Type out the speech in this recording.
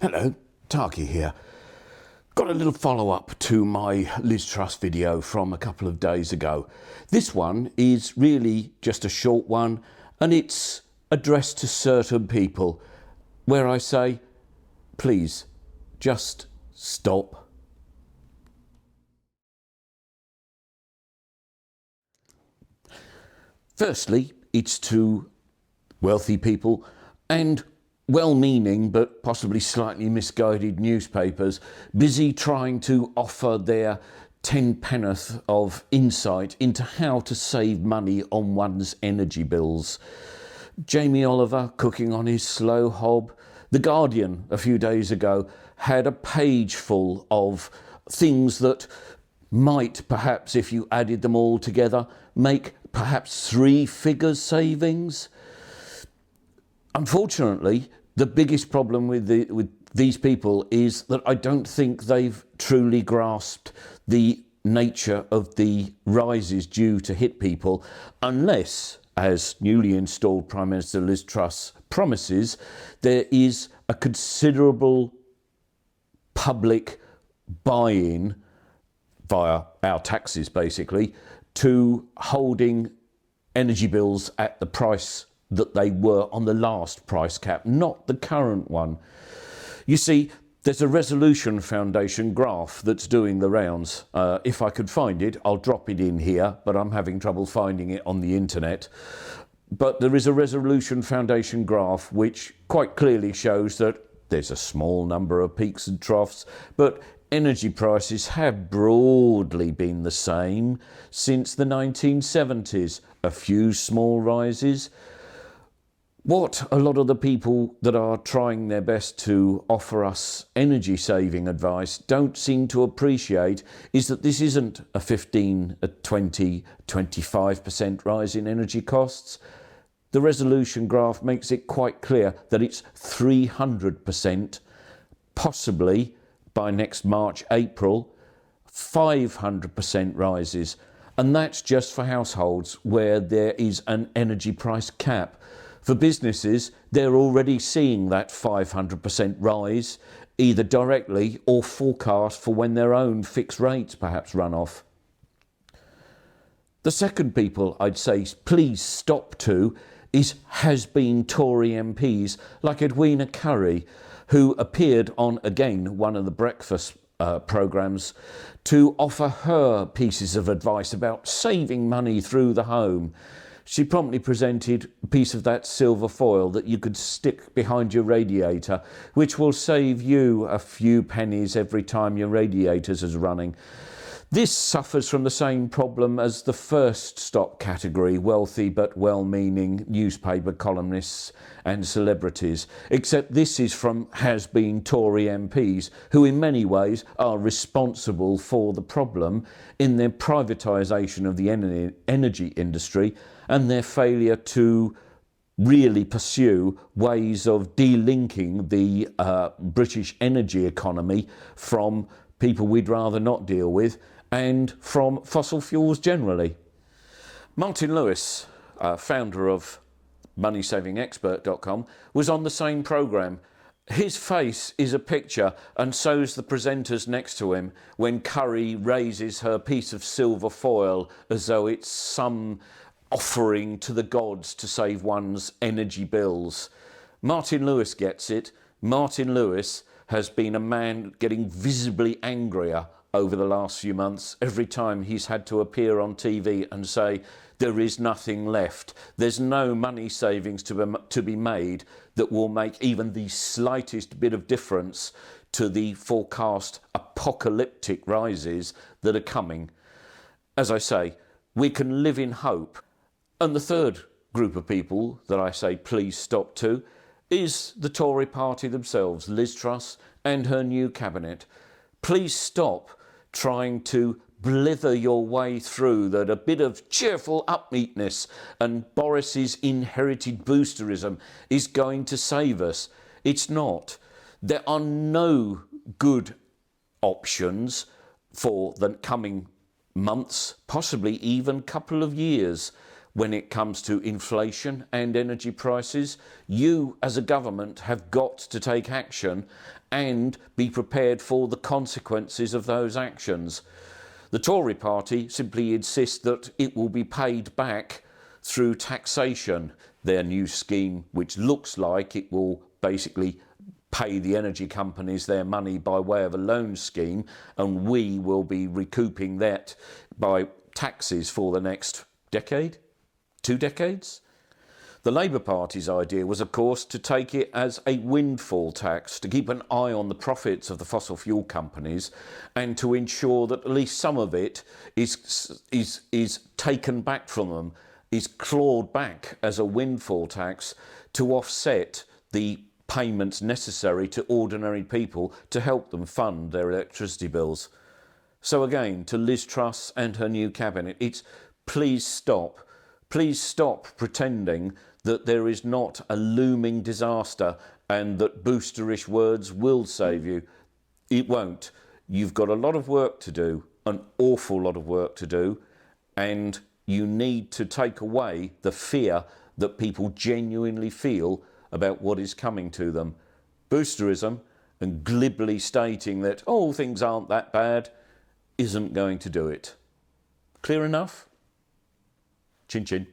Hello, Tarky here. Got a little follow-up to my Liz Truss video from a couple of days ago. This one is really just a short one, and it's addressed to certain people where I say, please, just stop. Firstly, it's to wealthy people and well-meaning but possibly slightly misguided newspapers busy trying to offer their 10 penn'orth of insight into how to save money on one's energy bills. Jamie Oliver cooking on his slow hob. The Guardian a few days ago had a page full of things that might perhaps, if you added them all together, make perhaps 3 figures savings. Unfortunately, the biggest problem with these people is that I don't think they've truly grasped the nature of the rises due to hit people, unless, as newly installed Prime Minister Liz Truss promises, there is a considerable public buy-in via our taxes, basically, to holding energy bills at the price that they were on the last price cap, not the current one. You see, there's a Resolution Foundation graph that's doing the rounds. If I could find it, I'll drop it in here, but I'm having trouble finding it on the internet. But there is a Resolution Foundation graph which quite clearly shows that there's a small number of peaks and troughs, but energy prices have broadly been the same since the 1970s. A few small rises. What a lot of the people that are trying their best to offer us energy saving advice don't seem to appreciate is that this isn't a 15, a 20, 25% rise in energy costs. The resolution graph makes it quite clear that it's 300%, possibly by next March, April, 500% rises. And that's just for households where there is an energy price cap. For businesses, they're already seeing that 500% rise, either directly or forecast for when their own fixed rates perhaps run off. The second people I'd say please stop to is has-been Tory MPs like Edwina Currie, who appeared on, again, one of the breakfast programmes to offer her pieces of advice about saving money through the home. She promptly presented a piece of that silver foil that you could stick behind your radiator, which will save you a few pennies every time your radiators is running. This suffers from the same problem as the first stop category, wealthy but well-meaning newspaper columnists and celebrities, except this is from has-been Tory MPs, who in many ways are responsible for the problem in their privatisation of the energy industry and their failure to really pursue ways of delinking the British energy economy from people we'd rather not deal with and from fossil fuels generally. Martin Lewis, founder of moneysavingexpert.com, was on the same programme. His face is a picture, and so's the presenters next to him when Currie raises her piece of silver foil as though it's some offering to the gods to save one's energy bills. Martin Lewis gets it. Martin Lewis has been a man getting visibly angrier over the last few months every time he's had to appear on TV and say there is nothing left. There's no money savings to be made that will make even the slightest bit of difference to the forecast apocalyptic rises that are coming. As I say, we can live in hope. And the third group of people that I say please stop to is the Tory party themselves, Liz Truss and her new cabinet. Please stop trying to blither your way through that a bit of cheerful upbeatness and Boris's inherited boosterism is going to save us. It's not. There are no good options for the coming months, possibly even couple of years. when it comes to inflation and energy prices. You as a government have got to take action and be prepared for the consequences of those actions. The Tory party simply insists that it will be paid back through taxation, their new scheme, which looks like it will basically pay the energy companies their money by way of a loan scheme, and we will be recouping that by taxes for the next decade, 2 decades. The Labour Party's idea was, of course, to take it as a windfall tax, to keep an eye on the profits of the fossil fuel companies and to ensure that at least some of it is taken back from them, is clawed back as a windfall tax to offset the payments necessary to ordinary people to help them fund their electricity bills. So again, to Liz Truss and her new cabinet, it's please stop pretending that there is not a looming disaster and that boosterish words will save you. It won't. You've got a lot of work to do, an awful lot of work to do, and you need to take away the fear that people genuinely feel about what is coming to them. Boosterism and glibly stating that, oh, things aren't that bad, isn't going to do it. Clear enough? Chin chin.